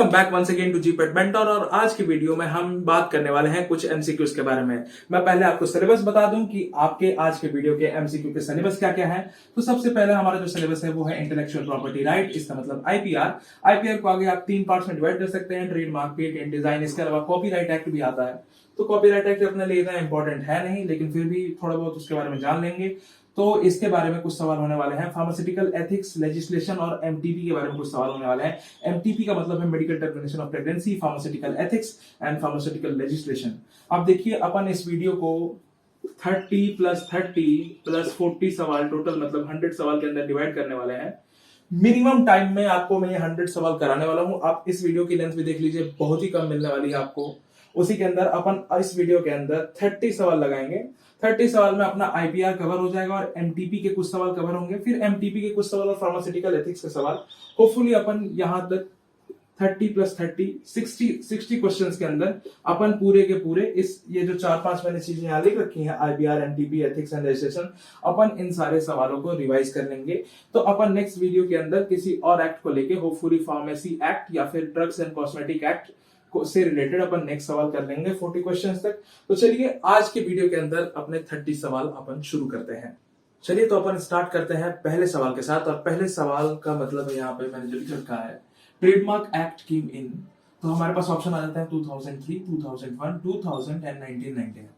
Welcome back once again to GPAT mentor. और आज की वीडियो में हम बात करने वाले हैं कुछ एमसीक्यूज के बारे में। मैं पहले आपको सिलेबस बता दूं कि आपके आज के वीडियो के एमसीक्यू के सिलेबस क्या क्या है। तो सबसे पहले हमारा जो सिलेबस है वो है इंटेलेक्चुअल प्रॉपर्टी राइट, इसका मतलब आईपीआर। आईपीआर को आगे आप 3 पार्ट्स में डिवाइड कर सकते हैं, ट्रेडमार्क, पेटेंट, डिजाइन। इसके अलावा कॉपीराइट एक्ट भी आता है। तो कॉपीराइट एक्ट अपने लिए इतना इंपॉर्टेंट है नहीं, लेकिन फिर भी थोड़ा बहुत उसके बारे में जान लेंगे। तो इसके बारे में कुछ सवाल होने वाले हैं। फार्मास्यूटिकल एथिक्स लेजिस्लेशन और एमटीपी के बारे में कुछ सवाल होने वाले हैं। एमटीपी का मतलब है medical termination of pregnancy, pharmaceutical ethics and pharmaceutical legislation. अब देखिए, अपन इस वीडियो को 30+30+40 सवाल टोटल मतलब 100 सवाल के अंदर डिवाइड करने वाले हैं। मिनिमम टाइम में आपको मैं ये 100 सवाल कराने वाला हूं। आप इस वीडियो की लेंथ भी देख लीजिए, बहुत ही कम मिलने वाली है आपको। उसी के अंदर अपन इस वीडियो के अंदर 30 सवाल लगाएंगे। 30 सवाल में अपना आईपीआर कवर हो जाएगा और एमटीपी के कुछ सवाल कवर होंगे, फिर एमटीपी के कुछ सवाल और फार्मास्यूटिकल एथिक्स के सवाल। होपफुली अपन यहां तक 30+30 60 क्वेश्चंस के अंदर अपन पूरे के पूरे इस ये जो 4-5 मैंने चीजें यहां लिख रखी हैं, IPR, MTP, ethics and legislation, अपन इन सारे सवालों को रिवाइज कर लेंगे। तो अपन नेक्स्ट वीडियो के अंदर किसी और एक्ट को लेके, होपफुली फार्मेसी एक्ट या फिर ड्रग्स एंड कॉस्मेटिक एक्ट से रिलेटेड अपन नेक्स्ट सवाल कर लेंगे 40 क्वेश्चंस तक। तो चलिए आज के वीडियो के अंदर अपने 30 सवाल अपन शुरू करते हैं। चलिए तो अपन स्टार्ट करते हैं पहले सवाल के साथ। और पहले सवाल का मतलब है, यहाँ पे मैंने जो लिख रखा है, ट्रेडमार्क एक्ट केम इन। तो हमारे पास ऑप्शन आ जाता है 2003, 2001, 2000 एंड 1999।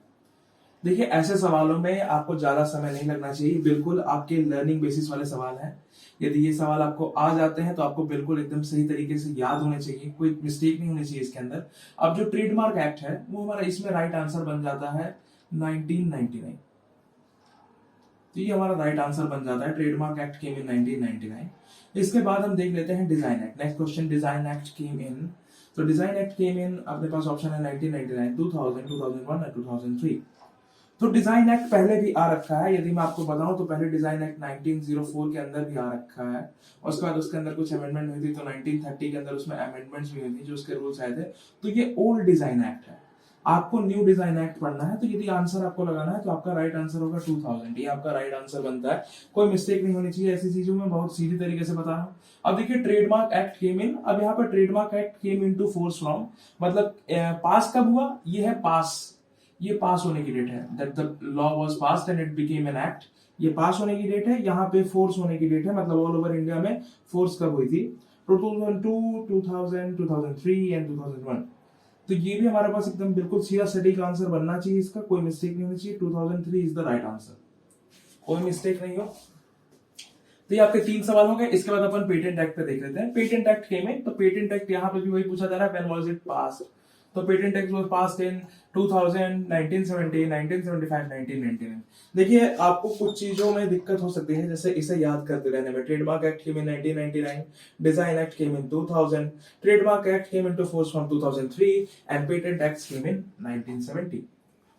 देखिए, ऐसे सवालों में आपको ज्यादा समय नहीं लगना चाहिए, बिल्कुल आपके लर्निंग बेसिस वाले सवाल हैं। यदि ये सवाल आपको आ जाते हैं तो आपको बिल्कुल एकदम सही तरीके से याद होने चाहिए, कोई मिस्टेक नहीं होनी चाहिए इसके अंदर। अब जो ट्रेडमार्क एक्ट है वो हमारा इसमें राइट आंसर बन जाता है 1999। तो ये हमारा राइट आंसर बन जाता है, ट्रेडमार्क एक्ट केम इन 1999। इसके बाद हम देख लेते हैं design act. Next question, design act came in. तो डिजाइन एक्ट केम इन, अपने पास ऑप्शन है 1999, 2000, 2001 और 2003। तो डिजाइन एक्ट पहले भी आ रखा है। यदि मैं आपको बताऊं तो पहले डिजाइन एक्ट 1904 के अंदर भी आ रखा है। उसके बाद उसके अंदर कुछ अमेंडमेंट हुई थी, तो 1930 के अंदर उसमें अमेंडमेंट्स भी हुई थी जो उसके रूल्स आए थे। तो ये ओल्ड डिजाइन एक्ट है। आपको न्यू डिजाइन एक्ट पढ़ना है, तो यदि आंसर आपको लगाना है तो आपका राइट आंसर होगा 2000। ये आपका राइट आंसर बनता है। कोई मिस्टेक नहीं होनी चाहिए ऐसी चीजों में, बहुत सीधी तरीके से बता रहा हूँ। अब देखिए, ट्रेडमार्क एक्ट केम इन। अब यहाँ पर trademark act came into force from, मतलब पास कब हुआ, ये है पास, ये पास होने की डेट है, that the law was passed and it became an act. ये पास होने की डेट है, यहाँ पे फोर्स होने की डेट है, मतलब ऑल ओवर इंडिया में फोर्स कब हुई थी, 2002, 2000, 2003 एंड 2001। तो ये भी हमारे पास एकदम बिल्कुल सीधा सटीक आंसर बनना चाहिए, इसका कोई मिस्टेक नहीं होनी चाहिए। 2003 इज द राइट आंसर, कोई मिस्टेक नहीं हो। तो ये आपके 3 सवाल हो गए। इसके बाद अपन पेटेंट एक्ट पे देख लेते हैं। Patent act came in. तो पेटेंट एक्ट यहाँ पे भी वही पूछा जा रहा है, व्हेन वाज इट पास्ड। तो patent act was passed in 2000, 1970, 1975, 1999। देखिए, आपको कुछ चीजों में दिक्कत हो सकती है, जैसे इसे याद करते रहने में। Trademark act came in 1999, design act came in 2000, trademark act came into force from 2003 and patent act came in 1970।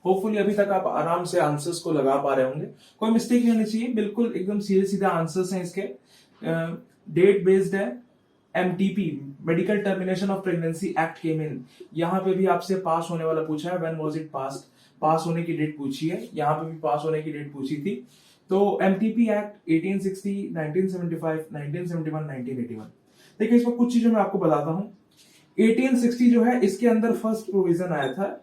Hopefully अभी तक आप आराम से आंसर्स को लगा पा रहे होंगे, कोई मिस्टेक नहीं होनी चाहिए, बिल्कुल एकदम सीधे सीधे आंसर्स हैं इसके। डेट बेस्ड है। MTP, medical termination of pregnancy act came in. यहाँ पे भी आपसे पास होने वाला पूछा है, when was it passed, pass होने की डेट पूछी है। यहाँ पे भी पास होने की डेट पूछी थी। तो एमटीपी एक्ट 1860, 1975, 1971, 1981। देखिए, इसमें कुछ चीजों मैं आपको बताता हूँ। 1860 जो है, इसके अंदर फर्स्ट प्रोविजन आया था।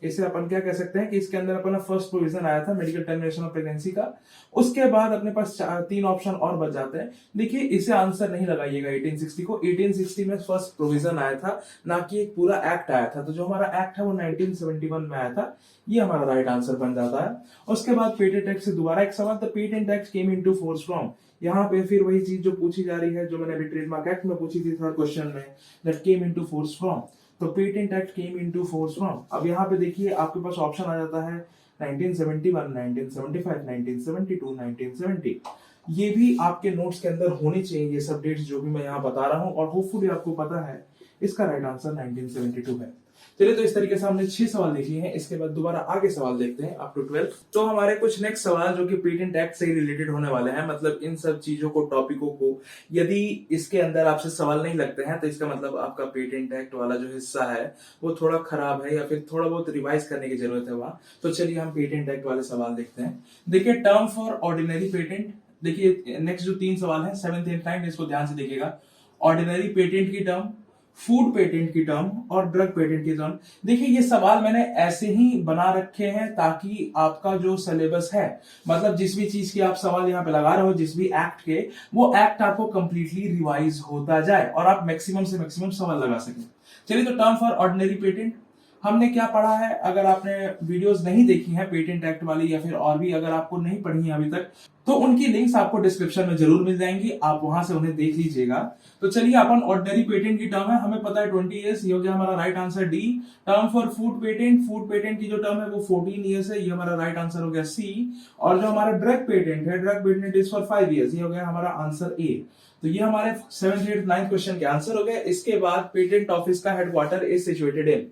इसे अपन क्या कह सकते हैं कि इसके अंदर अपना फर्स्ट प्रोविजन आया था मेडिकल टर्मिनेशन ऑफ प्रेगनेंसी का। उसके बाद अपने पास 3 ऑप्शन और बच जाते हैं। देखिए, इसे आंसर नहीं लगाइएगा 1860 को। 1860 में फर्स्ट प्रोविजन आया था, ना कि एक पूरा एक्ट आया था। तो जो हमारा एक्ट है वो 1971 में आया था। ये हमारा राइट आंसर बन जाता है। उसके बाद पेटेंट एक्ट से दोबारा एक सवाल, the patent act came into force from. यहाँ पे फिर वही चीज जो पूछी जा रही है, जो मैंने अभी ट्रेडमार्क एक्ट में पूछी थी थर्ड क्वेश्चन में, that came into force from. तो patent act came into force from. अब यहाँ पे देखिए, आपके पास ऑप्शन आ जाता है 1971, 1975, 1972, 1970। ये भी आपके नोट्स के अंदर होनी चाहिए, ये सब डेट्स जो भी मैं यहाँ बता रहा हूँ। और होपफुली आपको पता है इसका राइट आंसर 1972 है। चलिए, तो इस तरीके से हमने 6 सवाल देख लिए हैं। इसके बाद दोबारा आगे सवाल देखते हैं अप टू 12। तो हमारे कुछ नेक्स्ट सवाल जो कि पेटेंट एक्ट से रिलेटेड होने वाले हैं, मतलब इन सब चीजों को, टॉपिकों को यदि इसके अंदर आपसे सवाल नहीं लगते हैं तो इसका मतलब आपका पेटेंट एक्ट वाला जो हिस्सा है वो थोड़ा खराब है, या फिर थोड़ा बहुत रिवाइज करने की जरूरत है वहां। तो चलिए हम पेटेंट एक्ट वाले सवाल देखते हैं। देखिए, टर्म फॉर ऑर्डिनरी पेटेंट। देखिए, नेक्स्ट जो 3 सवाल है 7th, 8th, 9th, इसको ध्यान से देखिएगा। ऑर्डिनरी पेटेंट की टर्म, फूड पेटेंट की टर्म और ड्रग पेटेंट की टर्म। देखिए ये सवाल मैंने ऐसे ही बना रखे हैं ताकि आपका जो सिलेबस है, मतलब जिस भी चीज की आप सवाल यहाँ पे लगा रहे हो, जिस भी एक्ट के, वो एक्ट आपको कंप्लीटली रिवाइज होता जाए और आप मैक्सिमम से मैक्सिमम सवाल लगा सकें। चलिए, तो टर्म फॉर ऑर्डिनरी पेटेंट हमने क्या पढ़ा है? अगर आपने वीडियोस नहीं देखी हैं पेटेंट एक्ट वाली, या फिर और भी अगर आपको नहीं पढ़ी है अभी तक, तो उनकी लिंक्स आपको डिस्क्रिप्शन में जरूर मिल जाएंगी, आप वहां से उन्हें देख लीजिएगा। तो चलिए, अपन ऑर्डिनरी पेटेंट की टर्म है, हमें पता है 20 ईयर्स, ये हो गया हमारा right answer D. Term for food patent की जो टर्म है वो 14 ईयर्स है, ये हमारा राइट आंसर हो गया सी। और जो हमारा ड्रग पेटेंट है, drug patent is for 5 years, ये हो गया हमारा आंसर ए। तो ये हमारे 7th 8th 9th क्वेश्चन के आंसर हो गए। इसके बाद पेटेंट ऑफिस का headquarter is situated in,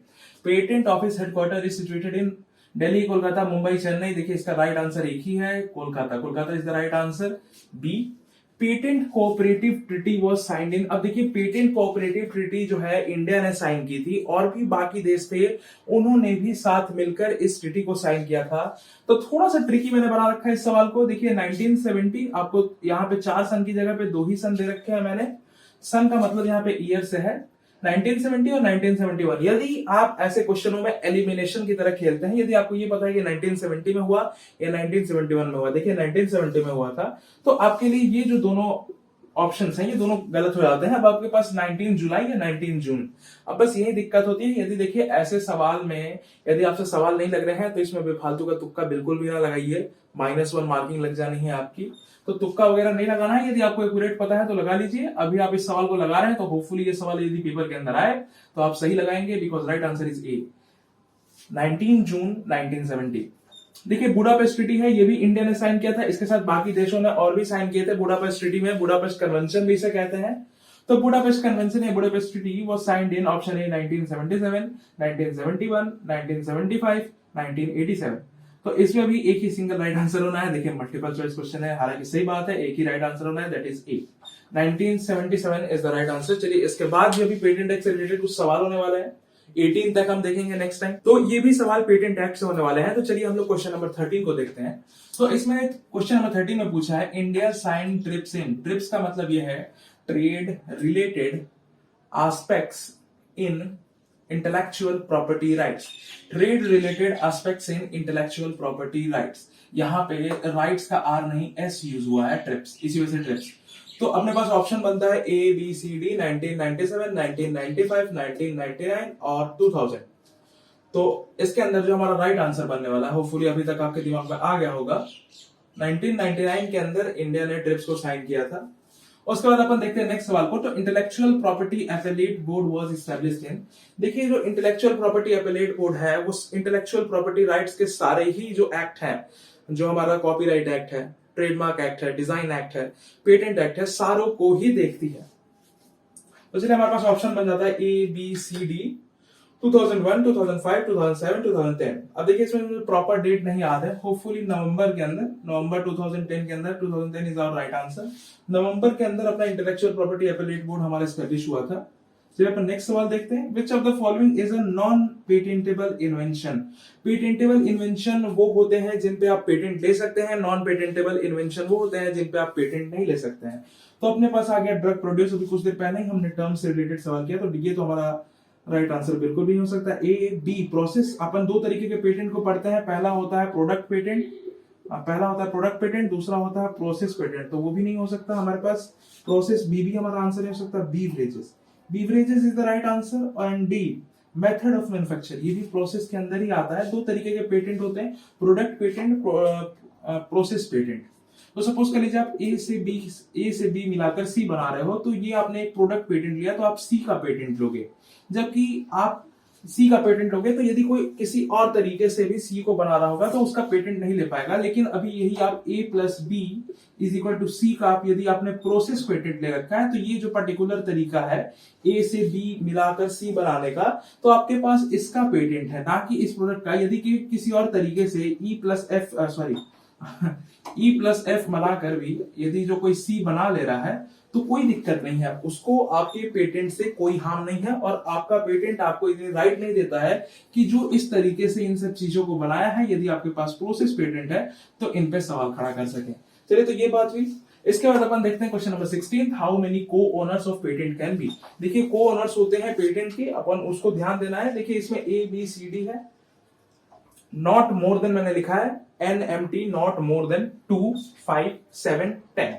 patent office headquarter is situated in Delhi, Kolkata, Mumbai, Chennai. देखिए इसका राइट आंसर एक ही है, Kolkata. Kolkata is the right answer B. Patent cooperative treaty was signed in, अब देखिए पेटेंट कोऑपरेटिव ट्रीटी जो है इंडिया ने साइन की थी और भी बाकी देश थे, उन्होंने भी साथ मिलकर इस ट्रीटी को साइन किया था। तो थोड़ा सा ट्रिकी मैंने बना रखा है इस सवाल को। देखिए 1970, आपको यहाँ पे 4 सन की जगह पे 2 ही सन दे रखे हैं मैंने। सन का मतलब यहाँ पे ईयर से है, 1970 और 1971। यदि आप ऐसे क्वेश्चनों में एलिमिनेशन की तरह खेलते हैं, यदि आपको ये पता है कि 1970 में हुआ या 1971 में हुआ, देखिए 1970 में हुआ था, तो आपके लिए ये जो दोनों ऑप्शंस हैं ये दोनों गलत हो जाते हैं। अब आपके पास 19 जुलाई या 19 जून, अब बस यही दिक्कत होती है। यदि देखिए ऐसे सवाल में यदि आपसे सवाल नहीं लग रहे हैं तो इसमें बेफालतू का तुक्का बिल्कुल भी ना लगाइए, -1 मार्किंग लग जानी है आपकी। तो तुक्का वगैरह नहीं लगाना है, यदि आपको एक्यूरेट पता है तो लगा लीजिए। अभी आप इस सवाल को लगा रहे हैं तो होपफुली ये सवाल यदि पेपर के अंदर आए तो आप सही लगाएंगे, because right answer is a, 19 जून 1970। देखिए बुडापेस्ट ट्रीटी है, ये भी इंडिया ने साइन किया था, इसके साथ बाकी देशों ने और भी साइन किए थे बुडापेस्ट ट्रीटी में, बुडापेस्ट कन्वेंशन भी इसे कहते हैं। तो बुडापेस्ट कन्वेंशन या Budapest treaty was signed in option ए 1977, 1971, 1975, 1987। तो इसमें भी एक ही सिंगल राइट आंसर होना है। देखिए मल्टीपल चॉइस क्वेश्चन है, हालांकि सही बात है, एक ही राइट आंसर होना है, that is a, 1977 is the right answer. चलिए इसके बाद भी अभी पेटेंट एक्ट से रिलेटेड कुछ सवाल होने वाले हैं, 18 तक हम देखेंगे नेक्स्ट टाइम। तो ये भी सवाल पेटेंट एक्ट से होने वाले हैं। तो चलिए हम लोग क्वेश्चन नंबर 13 को देखते हैं। तो इसमें क्वेश्चन नंबर 13 में पूछा है, इंडिया साइन ट्रिप्स इन, ट्रिप्स का मतलब यह है trade related aspects in intellectual property rights, trade related aspects in intellectual property rights. यहाँ पे राइट्स का आर नहीं एस यूज हुआ है, ट्रिप्स, इसी वजह से ट्रिप्स। तो अपने पास ऑप्शन बनता है ए बी सी डी, 1997, 1995, 1999 और 2000। तो इसके अंदर जो हमारा राइट आंसर बनने वाला है, होपफुली अभी तक आपके दिमाग में आ गया होगा, 1999 के अंदर इंडिया ने ट्रिप्स को साइन किया था। उसके बाद अपन देखते हैं नेक्स्ट सवाल को। तो intellectual property appellate board was established in, देखिए जो इंटेलेक्चुअल प्रॉपर्टी एपेलेट बोर्ड है वो इंटेलेक्चुअल प्रॉपर्टी राइट्स के सारे ही जो एक्ट हैं, जो हमारा कॉपीराइट एक्ट है, ट्रेडमार्क एक्ट है, डिजाइन एक्ट है, पेटेंट एक्ट है, सारों को ही देखती है। तो चलिए हमारे पास ऑप्शन बन जाता है ए बी सी डी, 2001, 2005, 2007, 2010। अब देखिए इसमें मुझे प्रॉपर डेट नहीं याद है, होपफुली नवंबर के अंदर, नवंबर 2010 के अंदर, 2010 इज आवर राइट आंसर। नवंबर के अंदर अपना इंटेलेक्चुअल प्रॉपर्टी एपेलेट बोर्ड हमारा एस्टैब्लिश हुआ था। चलिए अपन नेक्स्ट सवाल देखते हैं। Which of the following is a non patentable invention, patentable invention वो होते हैं जिन पे आप पेटेंट ले सकते हैं, नॉन पेटेंटेबल इन्वेंशन वो होते हैं जिन पे आप पेटेंट नहीं ले सकते हैं। तो अपने पास आ गया ड्रग प्रोड्यूस, अभी कुछ देर पहले ही हमने टर्म से रिलेटेड सवाल किया, तो ये तो हमारा राइट आंसर बिल्कुल भी नहीं हो सकता। ए बी प्रोसेस, अपन दो तरीके के पेटेंट को पढ़ते हैं, पहला होता है प्रोडक्ट पेटेंट, दूसरा होता है प्रोसेस पेटेंट, तो वो भी नहीं हो सकता हमारे पास। प्रोसेस बी भी हमारा आंसर नहीं हो सकता। Beverages, beverages is the right answer. And D method of manufacture, ये भी प्रोसेस के अंदर ही आता है। दो तरीके के पेटेंट होते हैं, प्रोडक्ट पेटेंट, प्रोसेस पेटेंट। तो सपोज कर लीजिए आप ए से बी मिलाकर सी बना रहे हो, तो ये आपने एक प्रोडक्ट पेटेंट लिया तो आप सी का पेटेंट लोगे, जबकि आप सी का पेटेंट लोगे तो यदि कोई किसी और तरीके से भी सी को बना रहा होगा तो उसका पेटेंट नहीं ले पाएगा। लेकिन अभी यही आप A plus B is equal to C का आप यदि आपने प्रोसेस पेटेंट ले रखा है, तो ये जो पर्टिकुलर तरीका है ए से बी मिलाकर सी बनाने का, तो आपके पास इसका पेटेंट है, ना कि इस प्रोडक्ट का। यदि किसी और तरीके से ई प्लस एफ मिलाकर भी यदि जो कोई सी बना ले रहा है तो कोई दिक्कत नहीं है, उसको आपके पेटेंट से कोई हार्म नहीं है, और आपका पेटेंट आपको इतनी राइट नहीं देता है कि जो इस तरीके से इन सब चीजों को बनाया है, यदि आपके पास प्रोसेस पेटेंट है तो इन पे सवाल खड़ा कर सके। चलिए तो ये बात हुई। इसके बाद अपन देखते हैं क्वेश्चन नंबर 16, हाउ मेनी को owners of patent can B. देखिए को ओनर्स होते हैं पेटेंट के, अपन उसको ध्यान देना है। देखिए इसमें ए बी सी डी है, नॉट मोर देन मैंने लिखा है NMT, नॉट मोर देन 2 5 7 10।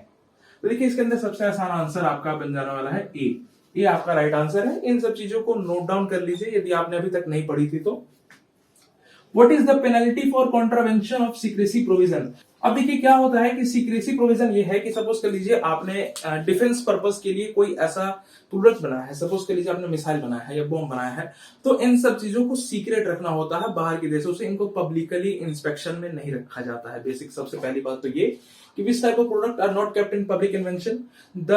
तो देखिए इसके अंदर सबसे आसान आंसर आपका बन जाने वाला है ए। ये आपका राइट आंसर है। इन सब चीजों को नोट डाउन कर लीजिए यदि आपने अभी तक नहीं पढ़ी थी तो। What is the penalty for contravention of secrecy provision? अब देखिए क्या होता है कि सीक्रेसी प्रोविजन ये है कि सपोज कर लीजिए आपने डिफेंस पर्पस के लिए कोई ऐसा प्रोडक्ट बनाया है, सपोज कर लीजिए आपने मिसाइल बनाया है या बॉम्ब बनाया है, तो इन सब चीजों को सीक्रेट रखना होता है बाहर के देशों से, इनको पब्लिकली इंस्पेक्शन में नहीं रखा जाता है। बेसिक सबसे पहली बात तो ये कि which type of product are not kept in public invention, the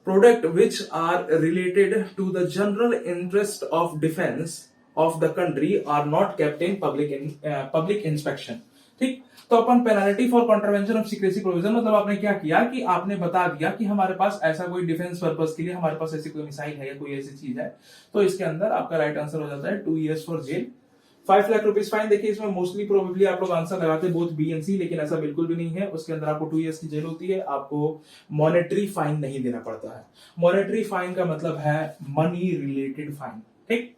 product which are related to the general interest of defence of the country are not kept in public inspection. ठीक, तो अपन penalty for contravention of secrecy provision मतलब आपने क्या किया कि आपने बता दिया कि हमारे पास ऐसा कोई डिफेंस पर्पस के लिए हमारे पास ऐसी कोई मिसाइल है या कोई ऐसी चीज है, तो इसके अंदर आपका राइट आंसर हो जाता है 2 years for jail, 5 lakh rupees fine. देखिए इसमें मोस्टली प्रोबेबली आप लोग आंसर लगाते हैं बोथ बी एंड सी, लेकिन ऐसा बिल्कुल भी नहीं है। उसके अंदर आपको 2 years की जेल होती है, आपको मॉनेटरी फाइन नहीं देना पड़ता है। मॉनेटरी फाइन का मतलब है मनी रिलेटेड फाइन। ठीक,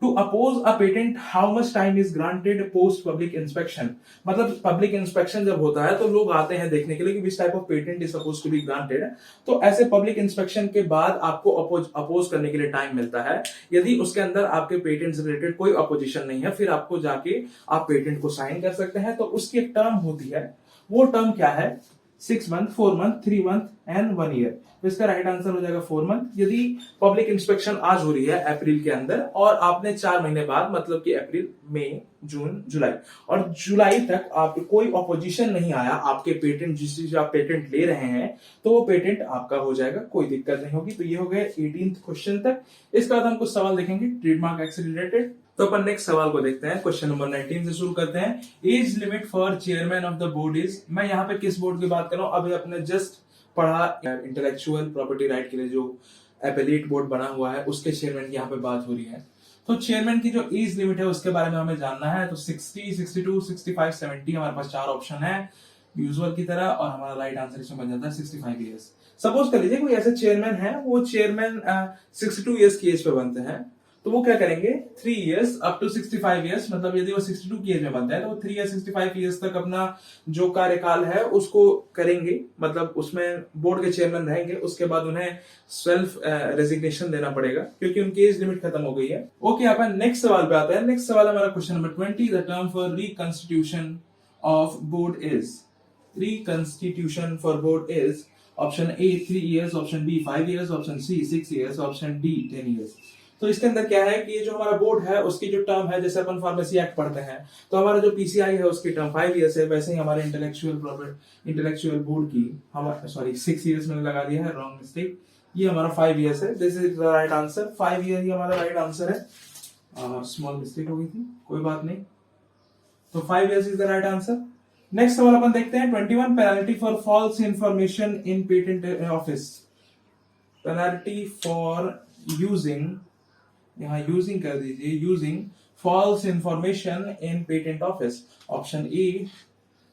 to oppose a patent how much time is granted post public inspection, मतलब पब्लिक इंस्पेक्शन जब होता है तो लोग आते हैं देखने के लिए कि which type of patent is suppose to be granted, तो ऐसे पब्लिक इंस्पेक्शन के बाद आपको अपोज करने के लिए टाइम मिलता है। यदि उसके अंदर आपके पेटेंट से रिलेटेड कोई अपोजिशन नहीं है, फिर आपको जाके आप पेटेंट को साइन कर सकते हैं। तो उसकी एक टर्म होती है, वो टर्म क्या है, 6 month, 4 month, 3 month and 1 year। तो इसका राइट आंसर हो जाएगा 4 month। यदि पब्लिक इंस्पेक्शन आज हो रही है अप्रैल के अंदर और आपने 4 महीने बाद मतलब कि अप्रैल, मई, जून, जुलाई और जुलाई तक आप कोई ऑपोजिशन नहीं आया आपके पेटेंट, जिस चीज आप पेटेंट ले रहे हैं, तो वो पेटेंट आपका हो जाएगा, कोई दिक्कत नहीं होगी। तो ये हो गया 18th क्वेश्चन तक। इसके बाद हम कुछ सवाल देखेंगे ट्रेडमार्क एक्ट से रिलेटेड। तो अपन नेक्स्ट सवाल को देखते हैं, क्वेश्चन नंबर 19 से शुरू करते हैं। Age limit for chairman of the board is, मैं यहाँ पे किस बोर्ड की बात कर रहा हूँ, अभी अपने जस्ट पढ़ा इंटेलेक्चुअल प्रॉपर्टी राइट के लिए जो एपेलेट बोर्ड बना हुआ है उसके चेयरमैन की यहाँ पे बात हो रही है। तो चेयरमैन की जो एज लिमिट है उसके बारे में हमें जानना है। तो 60, 62, 65, 70 हमारे पास 4 ऑप्शन है यूजुअल की तरह, और हमारा राइट आंसर इसमें बन जाता है 65 ईयर्स। सपोज कर लीजिए कोई ऐसे चेयरमैन है, वो चेयरमैन 62 ईयर्स की एज पे बनते हैं, तो वो क्या करेंगे 3 years अप टू 65 years, मतलब यदि वो 62 की एज में बनता है तो वो 3 या 65 years तक अपना जो कार्यकाल है उसको करेंगे, मतलब उसमें बोर्ड के चेयरमैन रहेंगे। उसके बाद उन्हें सेल्फ रेजिग्नेशन देना पड़ेगा क्योंकि उनकी एज लिमिट खत्म हो गई है। ओके, अपन नेक्स्ट सवाल पे आते हैं। नेक्स्ट सवाल हमारा question number 20, the term for reconstitution of board is, reconstitution for board is option A 3 years, option B 5 years, option C 6 years, option D 10 years। तो इसके अंदर क्या है कि ये जो हमारा बोर्ड है उसकी जो टर्म है, जैसे अपन फार्मेसी एक्ट पढ़ते हैं तो हमारा जो पीसीआई है उसकी टर्म 5 years है, वैसे ही हमारे इंटेलेक्चुअल बोर्ड की हमारा 6 years मैंने लगा दिया है, रॉन्ग मिस्टेक, ये हमारा 5 years है। This is the right answer, 5 year ही हमारा राइट आंसर है। स्मॉल मिस्टेक हो गई थी, कोई बात नहीं। तो 5 years is the right answer. Next सवाल अपन देखते हैं 21, penalty for false information in patent office, penalty for using, यहाँ यूजिंग कर दीजिए, using false information in patent office. Option A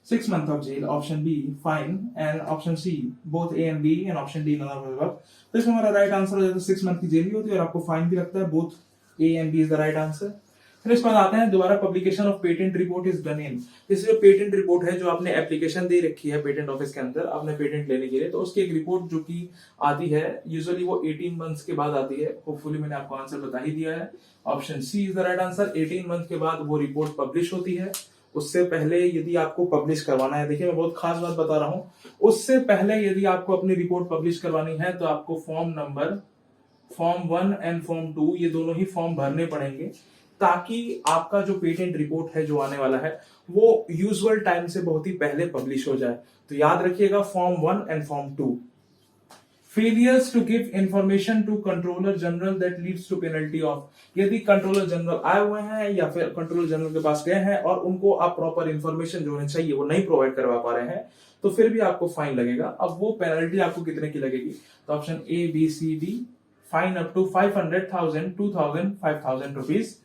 6 months of jail, option B fine and option C both A and B and option D none of the above. तो इसमें हमारा right answer हो जाता है 6 month की jail भी होती है और आपको फाइन भी लगता है, both A and B is the right answer. फिर इसके बाद आते हैं दोबारा, publication of patent report is done in, जैसे जो पेटेंट रिपोर्ट है जो आपने एप्लीकेशन दे रखी है पेटेंट ऑफिस के अंदर आपने पेटेंट लेने के लिए, तो उसकी एक रिपोर्ट जो कि आती है यूजुअली वो 18 months के बाद आती है। होपफुली मैंने आपको आंसर बता ही दिया है, option C is the right answer. 18 month के बाद वो रिपोर्ट पब्लिश होती है। उससे पहले यदि आपको पब्लिश करवाना है, देखिए मैं बहुत खास बात बता रहा हूं, उससे पहले यदि आपको अपनी रिपोर्ट पब्लिश करवानी है तो आपको फॉर्म 1 एंड फॉर्म 2 ये दोनों ही फॉर्म भरने पड़ेंगे, ताकि आपका जो पेटेंट रिपोर्ट है जो आने वाला है वो यूजुअल टाइम से बहुत ही पहले पब्लिश हो जाए। तो याद रखिएगा form 1 and form 2। Failures to give information to controller general that leads to penalty of, यदि कंट्रोलर जनरल आए हुए हैं या फिर कंट्रोलर जनरल के पास गए हैं और उनको आप प्रॉपर इंफॉर्मेशन जो होनी चाहिए वो नहीं प्रोवाइड करवा पा रहे हैं, तो फिर भी आपको फाइन लगेगा। अब वो पेनल्टी आपको कितने की लगेगी, तो option A B C D, fine up to 500,000, 2,000, 5,000 rupees.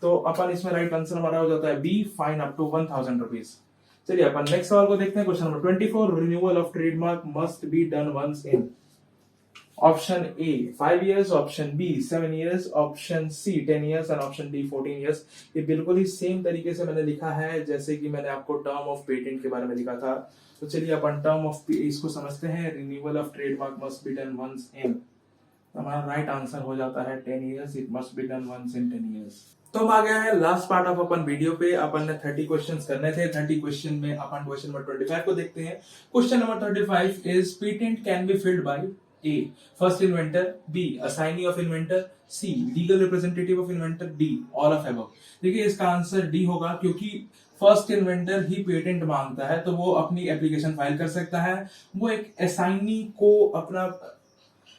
तो अपन इसमें राइट आंसर हमारा हो जाता है B, fine up to 1,000 rupees. चलिए अपन नेक्स्ट सवाल को देखते हैं। Question number 24, renewal of trademark must be done once in option A 5 years, option B 7 years, option C 10 years and option D 14 years। ये बिल्कुल ही सेम तरीके से मैंने लिखा है जैसे कि मैंने आपको टर्म ऑफ पेटेंट के बारे में लिखा था। तो चलिए अपन टर्म ऑफ इसको समझते हैं। Renewal of trademark must be done once in, हमारा राइट आंसर हो जाता है 10 years। It must be done once in 10 years। तो हम आ गया है लास्ट पार्ट ऑफ अपन वीडियो पे। अपन ने 30 क्वेश्चंस करने थे। 30 क्वेश्चन में अपन क्वेश्चन नंबर 25 को देखते हैं। Question number 35 is patent can be filled by a first inventor, B assignee of inventor, C legal representative of inventor, D all of above. देखिए इसका आंसर डी होगा, क्योंकि फर्स्ट इन्वेंटर ही patent मांगता है तो वो अपनी एप्लीकेशन फाइल कर सकता है। वो एक असाइनी को अपना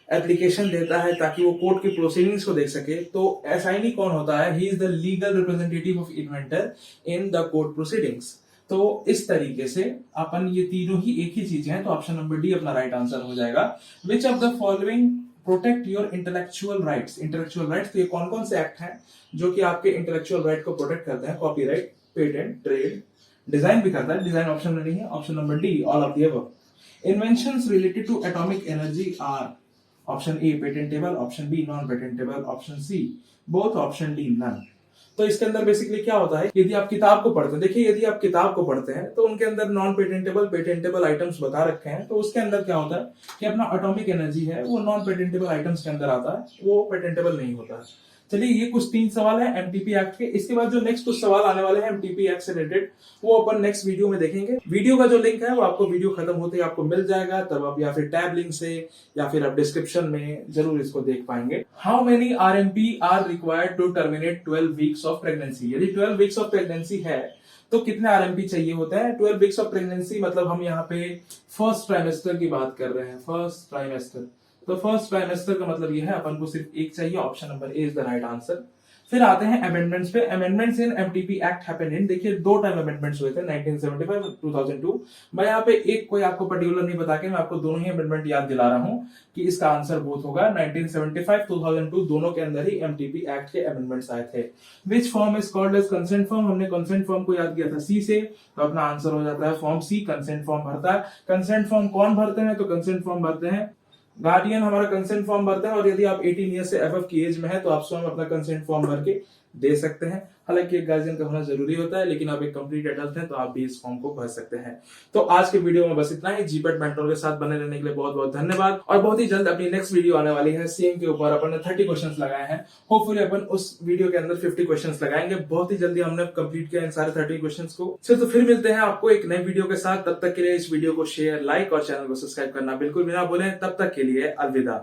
एप्लीकेशन देता है ताकि वो कोर्ट की प्रोसीडिंग्स को देख सके। तो असाइनी कौन होता है? He is the legal representative of inventor in the court proceedings. तो इस तरीके से अपन ये तीनों ही एक ही चीज है। तो ऑप्शन नंबर डी अपना राइट आंसर हो जाएगा। Which of the following protect your intellectual rights? Intellectual rights, तो ये कौन कौन से एक्ट हैं जो कि आपके इंटेलेक्चुअल राइट को प्रोटेक्ट करते हैं? कॉपीराइट, पेटेंट, ट्रेड, डिजाइन भी करता है। डिजाइन ऑप्शन में नहीं है। Option number D all of the above. Inventions related to atomic energy are option A patentable, option B non patentable, option C both, option D none. तो इसके अंदर basically क्या होता है, यदि आप किताब को पढ़ते हैं, देखिए यदि आप किताब को पढ़ते हैं तो उनके अंदर नॉन पेटेंटेबल पेटेंटेबल आइटम्स बता रखे हैं। तो उसके अंदर क्या होता है कि अपना एटॉमिक एनर्जी है वो नॉन पेटेंटेबल आइटम्स के अंदर आता है, वो पेटेंटेबल नहीं होता है। चलिए ये कुछ 3 सवाल है एमटीपी एक्ट के। इसके बाद जो नेक्स्ट कुछ सवाल आने वाले हैं एमटीपी एक्ट से रिलेटेड वो अपन नेक्स्ट वीडियो में देखेंगे। वीडियो का जो लिंक है वो आपको वीडियो खत्म होते ही आपको मिल जाएगा, तब आप या फिर टैब लिंक से या फिर आप डिस्क्रिप्शन में जरूर इसको देख पाएंगे। How many RMP are required to terminate 12 weeks of pregnancy? यदि 12 वीक्स ऑफ प्रेगनेंसी है तो कितने आरएमपी चाहिए होते हैं? 12 वीक्स ऑफ प्रेगनेंसी मतलब हम यहाँ पे फर्स्ट ट्राइमेस्टर की बात कर रहे हैं। फर्स्ट ट्राइमेस्टर, तो फर्स्ट ट्राइमेस्टर का मतलब ये है अपन को सिर्फ एक चाहिए। Option number A is the right answer. फिर आते हैं अमेंडमेंट्स पे। Amendments in MTP act happened in, देखिए 2 टाइम अमेंडमेंट्स हुए थे 1975 2002। मैं यहाँ पे एक कोई आपको पर्टिकुलर नहीं बता के मैं आपको दोनों ही अमेंडमेंट याद दिला रहा हूँ कि इसका आंसर बोथ होगा। 1975 2002 दोनों के अंदर ही एमटीपी एक्ट के अमेंडमेंट्स आए थे। Which form is called as consent form? हमने कंसेंट फॉर्म को याद किया था सी से, तो अपना आंसर हो जाता है फॉर्म सी। कंसेंट फॉर्म भरता है। कंसेंट फॉर्म कौन भरते हैं? तो कंसेंट फॉर्म भरते हैं गार्डियन हमारा कंसेंट फॉर्म भरता है। और यदि आप 18 ईयर से अबव की एज में है तो आप स्वयं अपना कंसेंट फॉर्म भर के दे सकते हैं। हालांकि एक गार्जियन का होना जरूरी होता है, लेकिन आप एक कंप्लीट एडल्ट हैं तो आप भी इस फॉर्म को भर सकते हैं। तो आज के वीडियो में बस इतना ही। जीपेट मेंटोर के साथ बने रहने के लिए बहुत बहुत धन्यवाद। और बहुत ही जल्द अपनी नेक्स्ट वीडियो आने वाली है सेम के ऊपर। अपन ने 30 क्वेश्चंस लगाए हैं। होपफुली अपन उस वीडियो के अंदर 50 क्वेश्चंस लगाएंगे। बहुत ही जल्दी हमने कंप्लीट किया इन सारे 30 क्वेश्चंस को। तो फिर मिलते हैं आपको एक नई वीडियो के साथ। तब तक के लिए इस वीडियो को शेयर, लाइक और चैनल को सब्सक्राइब करना बिल्कुल भी ना भूलें। तब तक के लिए अलविदा।